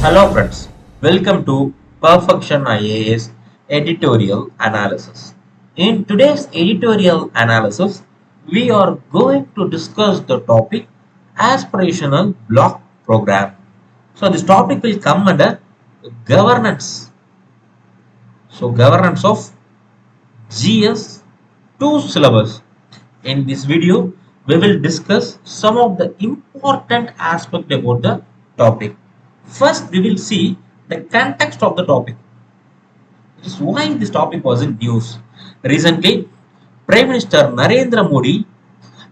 Hello friends, welcome to Perfection IAS Editorial Analysis. In today's editorial analysis, we are going to discuss the topic Aspirational Block Program. So this topic will come under governance. So governance of GS 2 syllabus. In this video, we will discuss some of the important aspects about the topic. First, we will see the context of the topic. This is why this topic was in news. Recently, Prime Minister Narendra Modi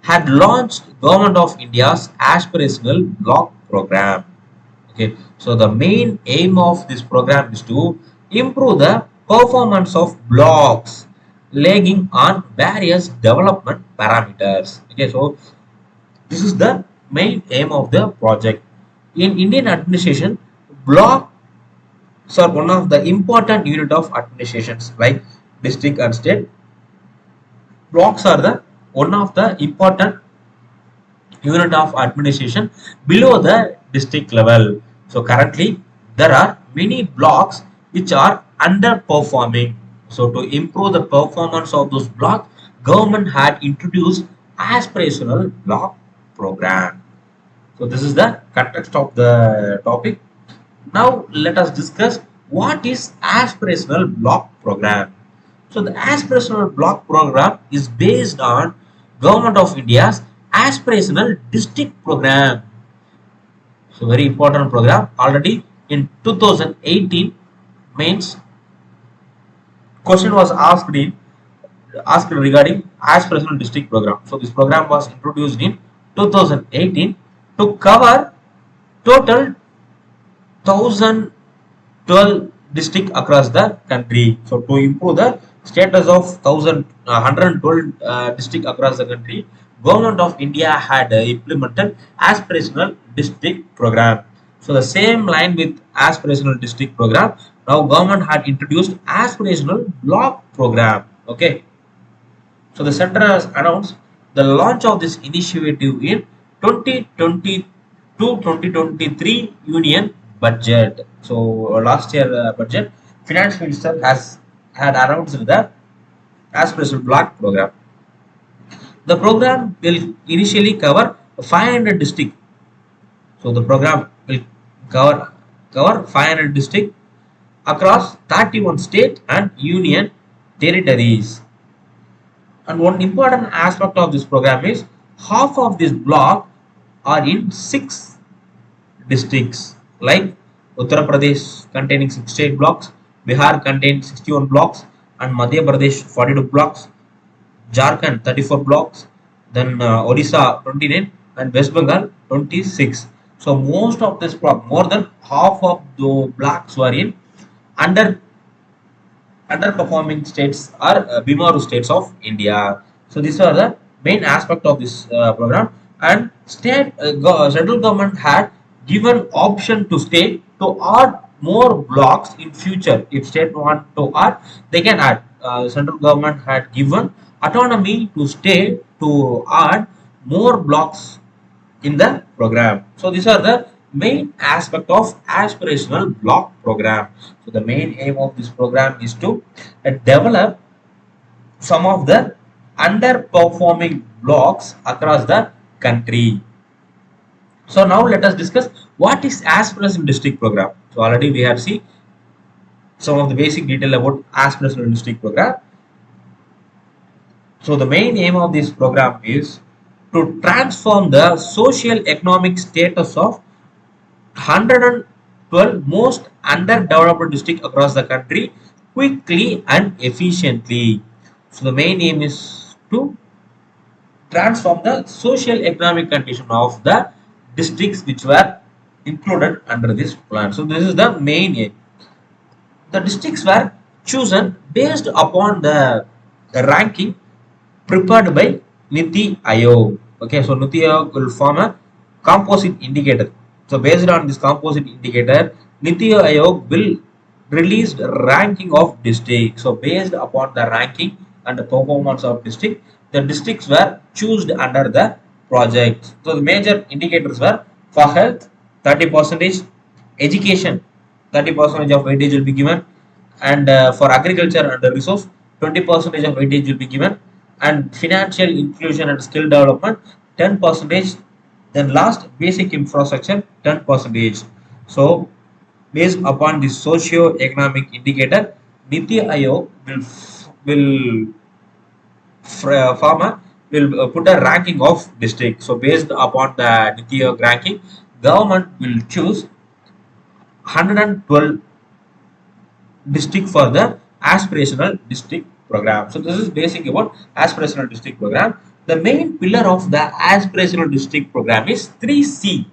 had launched Government of India's Aspirational Block Program. Okay, so the main aim of this program is to improve the performance of blocks lagging on various development parameters. Okay, so this is the main aim of the project. In Indian administration, blocks are one of the important unit of administrations like district and state. Blocks are the one of the important unit of administration below the district level. So currently there are many blocks which are underperforming. So to improve the performance of those blocks, government had introduced aspirational block program. So this is the context of the topic. Now let us discuss what is aspirational block program. So the aspirational block program is based on Government of India's aspirational district program. So very important program. Already in 2018 means question was asked regarding aspirational district program. So this program was introduced in 2018 to cover total 1012 district across the country. So to improve the status of 1112 district across the country, Government of India had implemented aspirational district program. So the same line with aspirational district program, now government had introduced aspirational block program. Okay, so the center has announced the launch of this initiative in 2022-2023 Union budget. So last year budget, finance minister had announced the aspirational block program. The program will initially cover 500 districts. So the program will cover 500 districts across 31 state and union territories. And one important aspect of this program is half of this block are in 6 districts like Uttar Pradesh containing 68 blocks, Bihar contains 61 blocks, and Madhya Pradesh 42 blocks, Jharkhand 34 blocks, then Odisha 29, and West Bengal 26. So most of this block, more than half of the blocks were in under underperforming states are Bimaru states of India. So these are the main aspect of this program. And central government had given option to state to add more blocks in future. If state want to add, they can add. Central government had given autonomy to state to add more blocks in the program. So these are the main aspect of aspirational block program. So the main aim of this program is to develop some of the underperforming blocks across the country. So now let us discuss what is aspirational district program. So already we have seen some of the basic detail about aspirational district program. So the main aim of this program is to transform the social economic status of 112 most underdeveloped districts across the country quickly and efficiently. So the main aim is to transform the social economic condition of the districts which were included under this plan. So this is the main aim. The districts were chosen based upon the ranking prepared by Niti Aayog. Okay, so Niti Aayog will form a composite indicator. So based on this composite indicator, Niti Aayog will release the ranking of districts. So based upon the ranking and the performance of district, the districts were chosen under the project. So the major indicators were for health 30%, education 30% of weightage will be given, and for agriculture and resource 20% of weightage will be given, and financial inclusion and skill development 10%. Then last, basic infrastructure 10%. So based upon the socio-economic indicator, Niti Aayog will farmer will put a ranking of district. So based upon the Niti Aayog ranking, government will choose 112 district for the aspirational district program. So this is basic about aspirational district program. The main pillar of the aspirational district program is 3C.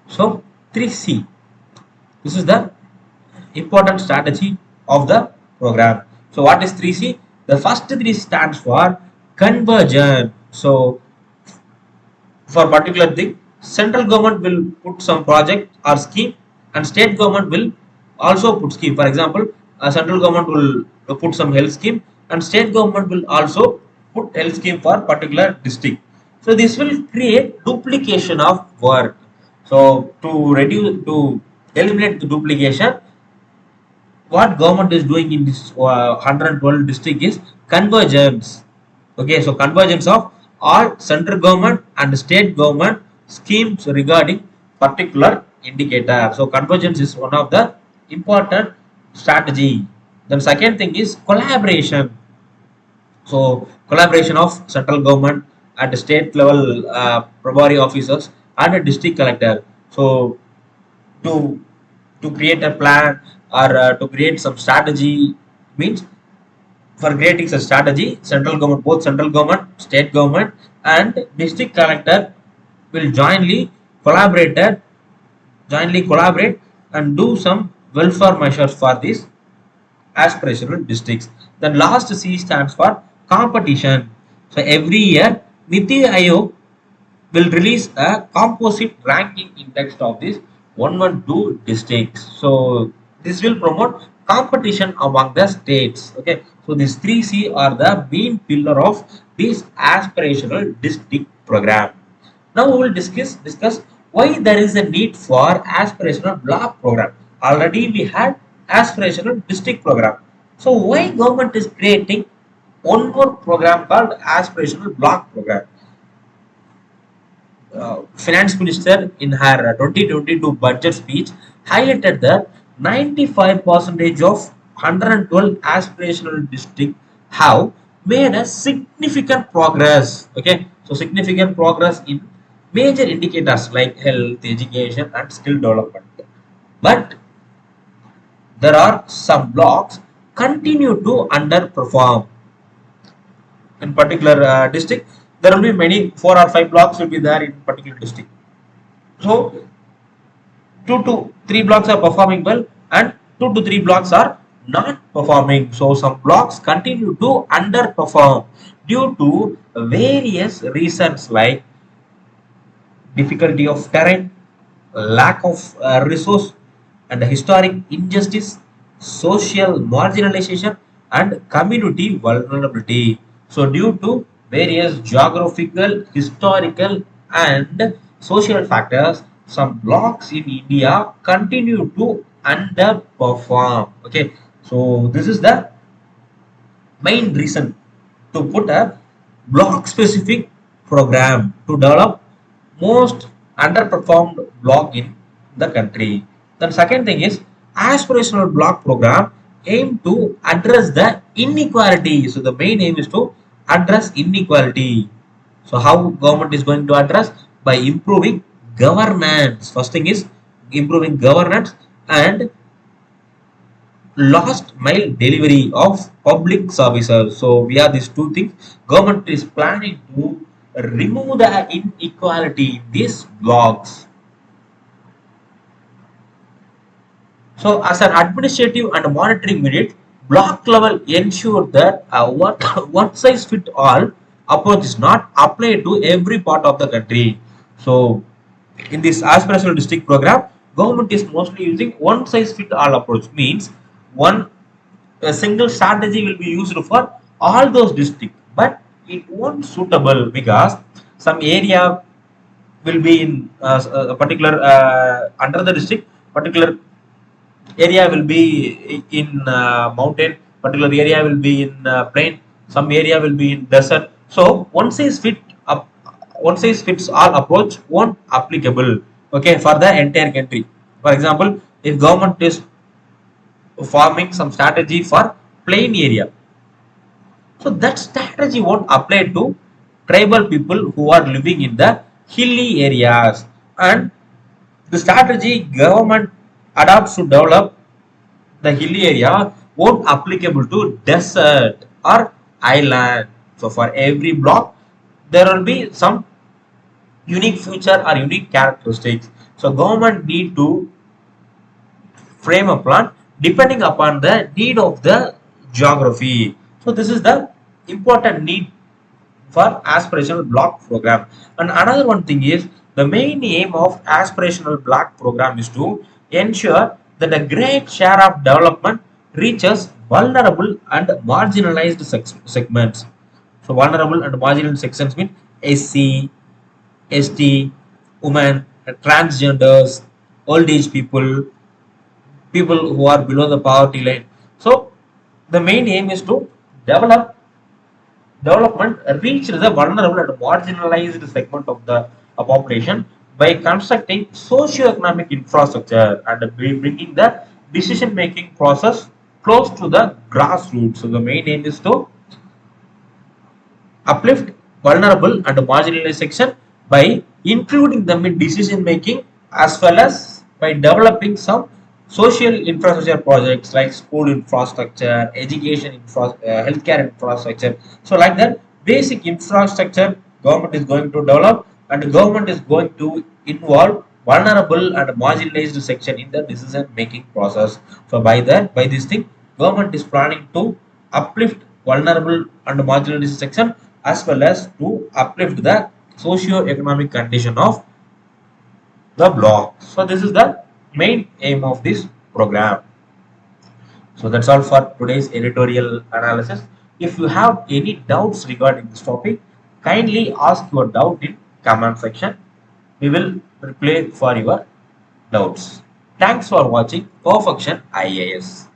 So 3C. This is the important strategy of the program. So what is 3C? The first 3 stands for convergence. So for particular thing, central government will put some project or scheme, and state government will also put scheme. For example, central government will put some health scheme, and state government will also put health scheme for particular district. So this will create duplication of work. So to eliminate the duplication, what government is doing in this 112 district is convergence. Okay, so convergence of all central government and state government schemes regarding particular indicator. So convergence is one of the important strategy. Then second thing is collaboration. So collaboration of central government at the state level, probary officers and a district collector. So to to create a plan or to create some strategy, means for creating a strategy, central government, both central government, state government and district collector will jointly collaborate and do some welfare measures for these aspirational districts. The last C stands for competition. So every year Niti Aayog will release a composite ranking index of these 112 districts. So this will promote competition among the states. Okay, so these 3C are the main pillar of this aspirational district program. Now we will discuss why there is a need for aspirational block program. Already we had aspirational district program. So why government is creating one more program called aspirational block program? Finance Minister in her 2022 budget speech highlighted that 95% of 112 aspirational districts have made a significant progress. Okay, so significant progress in major indicators like health, education, and skill development. But there are some blocks continue to underperform. In particular district, there will be many 4 or 5 blocks will be there in particular district. So 2 to 3 blocks are performing well, and 2 to 3 blocks are not performing. So some blocks continue to underperform due to various reasons like difficulty of terrain, lack of resource, and historic injustice, social marginalization, and community vulnerability. So, due to various geographical, historical, and social factors, some blocks in India continue to underperform. Okay, so this is the main reason to put a block specific program to develop most underperformed block in the country. The second thing is aspirational block program aim to address the inequality. So the main aim is to address inequality. So how government is going to address? By improving governance. First thing is improving governance and last mile delivery of public services. So we have these two things. Government is planning to remove the inequality in these blocks. So as an administrative and monitoring unit, block level ensure that one size fit all approach is not applied to every part of the country. So in this aspirational district program, government is mostly using one size fit all approach, means one a single strategy will be used for all those districts, but it won't suitable because some area will be in a particular under the district, particular area will be in mountain, particular area will be in plain, some area will be in desert. So one size fit up, one size fits all approach won't applicable, okay, for the entire country. For example, if government is forming some strategy for plain area, so that strategy won't apply to tribal people who are living in the hilly areas. And the strategy government adopts to develop the hilly area won't applicable to desert or island. So for every block there will be some unique feature or unique characteristics. So government need to frame a plan depending upon the need of the geography. So this is the important need for aspirational block program. And another one thing is, the main aim of aspirational block program is to ensure that a great share of development reaches vulnerable and marginalized segments. So vulnerable and marginal sections mean SC, ST, women, transgenders, old age people, people who are below the poverty line. So the main aim is to develop development reached the vulnerable and marginalized segment of the population by constructing socio-economic infrastructure and bringing the decision-making process close to the grassroots. So the main aim is to uplift vulnerable and marginalized section by including them in decision making, as well as by developing some social infrastructure projects like school infrastructure, education healthcare infrastructure. So like that basic infrastructure government is going to develop, and the government is going to involve vulnerable and marginalized section in the decision making process. So by this thing government is planning to uplift vulnerable and marginalized section, as well as to uplift the socio-economic condition of the block. So this is the main aim of this program. So that's all for today's editorial analysis. If you have any doubts regarding this topic, kindly ask your doubt in comment section. We will reply for your doubts. Thanks for watching Perfection IAS.